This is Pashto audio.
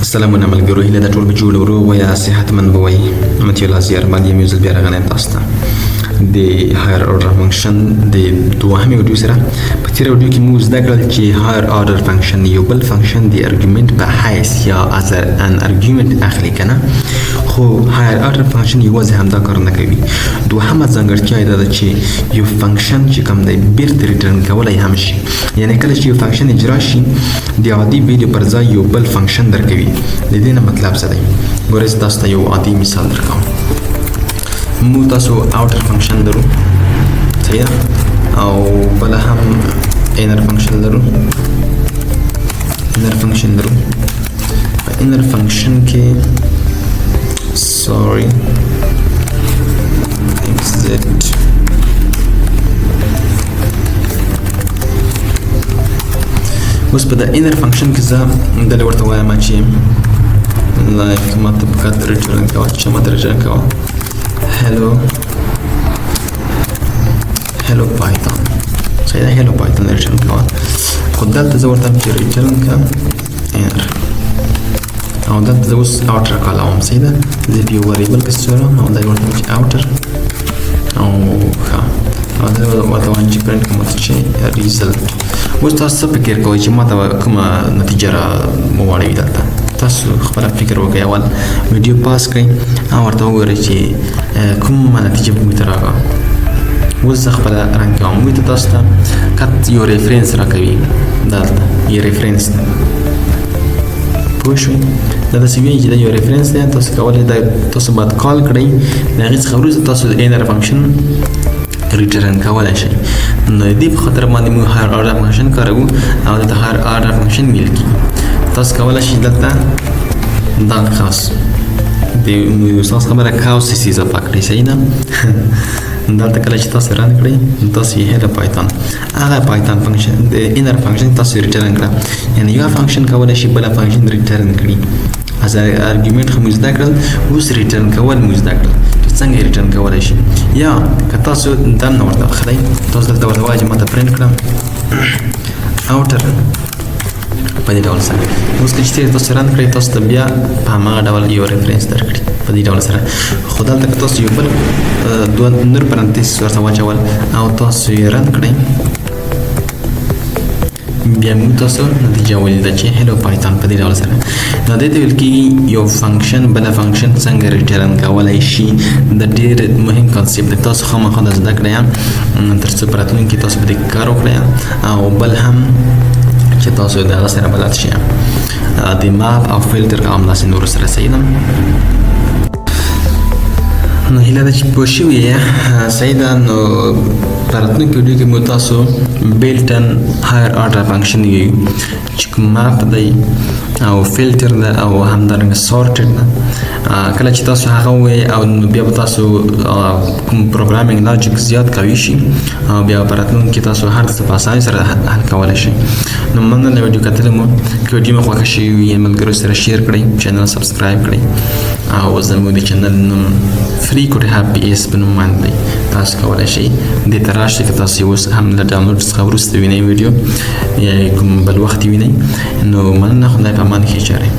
سلامونه ملګرو، هیله ده ټول به جوړ ورو ویا صحتمند به وئ. متي الله زیار باندې یو ځل بیا راغلی تاسو ته د هایر order فنکشن د دوهمې ویډیو سره. په تېره ویډیو کې موږ زده کړل چې هایر order فنکشن یو بل فنکشن د ارګومنټ په حیث یا از ان ارګومنټ اخلي که نه، خو هایر order فنکشن یوازې همدا کار نه کوي. دوهمه ځانګړتیا یې دا ده چې یو فنکشن چې کوم دی بیرته ریټرن کولی هم شي، یعنې کله چې یو فنکشن اجرا شي د عادي ویډیو پر ځای یو بل فنکشن درکوي. د دې نه مطلب څه دی؟ ګورئ زه تاسو ته یو عادي مثال درکوم. موږ تاسو اوټر فنکشن لرو، صحیح ده، او بله هم انر فنکشن لرو. انر فنکشن لرو، په انر فنکشن کې سوري exit اوس په د انر فنکشن کې زه دلې ورته وایم چې لایک ماته فقط ریټرن کوه، چې ماته ریټرن کوه hello python، صحیح ده، hello python ریټرن کوه. خو دلته زه ورته چې ریټرن کوه انر، او دلته زه اوس اوټر کاروم، صحیح ده، زه په یو وریبل کې ستورم او دا ورته چې اوټر او ښه، او دا ورته وایم چې پرنټ کوم چې ریزلټ. اوس تاسو څه فکر کوئ چې ماته کومه نتیجه را وواړوي؟ دلته تاسو خپل فکر وکړئ، اول ویډیو پاس کړئ او ورته وګورئ چې کومه نتیجه به موږ ته راغله. اوس زه خپله رنګ کوم، موږ ته تاسو ته کت یو ریفرنس راکوي، دلته یو ریفرنس پوه شوئ. دا داسې وایي چې دا یو ریفرنس دی، تاسو کولی دا تاسو باید کال کړئ، د هغې څخه وروسته تاسو د انر فنکشن ریټرن کولی شئ. نو د دې په خاطر باندې موږ هایر order فنکشن کاروو او دلته هایر order فنکشن ویل کېږي. تاسو کولی شئ دلته دا خاص د استاد خبره کاوس سي اضافه کړئ، صحیح ده. دلته کله چې تاسو رن کړئ تاسو یې هیله پایتون، هغه پایتون فنکشن د انر فنکشن تاسو ریټرن کړه، یعنې یو فنکشن کولی شي بله فنکشن ریټرن کړي. از ارګومنټ خو موږ زده کړل، اوس ریټرن کول موږ زده کړل چې څنګه ریټرن کولی شي. یا که تاسو دننه ورته اخلئ، تاسو دلته ورته وایئ چې ماته پرنټ کړه اوټر په دې ډول سره. اوس که چېرې تاسو رن کړئ تاسو ته بیا په هماغه ډول یو ریفرنس درکړي په دې ډول سره. خو دلته که تاسو یو بل دوه نور پرانتیس ورته واچول او تاسو یې رن کړئ، بیا موږ تاسو نتیجه ولیده چې هلو پایتون په دې ډول سره. نو دې ته ویل کېږي یو فنکشن بله فنکشن څنګه ریټرن کولی شي. د ډېر مهم کانسیپټ دی، تاسو خامخا دا زده کړئ تر څو په راتلونکي کې تاسو په دې کار وکړئ، او بل هم چې تاسو د هغه سره بلد شئ د ماپ او فلټر او همداسې نورو سره، صحیح ده. نو هیله ده چې پوه شوي یې، صحیح ده. نو په راتلونکي ویډیو کې مو تاسو بیلټن هایر order فنکشن ویو چې کوم ماپ دی او فلټر ده او همدارنګه سورټډ ده. کله چې تاسو هغه ووایئ او بیا به تاسو کوم پروګرامینګ لاجیک زیات قوي شي او بیا په راتلونکي کې تاسو هر څه په اسانۍ سره حل کولی شئ. نو مننه ویډیو کتلې مو، که ویډیو مو خوښه شوې وي ملګرو سره شیر کړئ، چینل سبسکرایب کړئ، او زموږ د چینل نوم FreeCodeHubPS په نوم باندې دی. تاسو کولی شئ دې ته راشئ که تاسو اوس هم له ډاونلوډ څخه وروسته وینئ ویډیو یا کوم بل وخت وینئ. نو مننه، خدای په امان کې چارئ.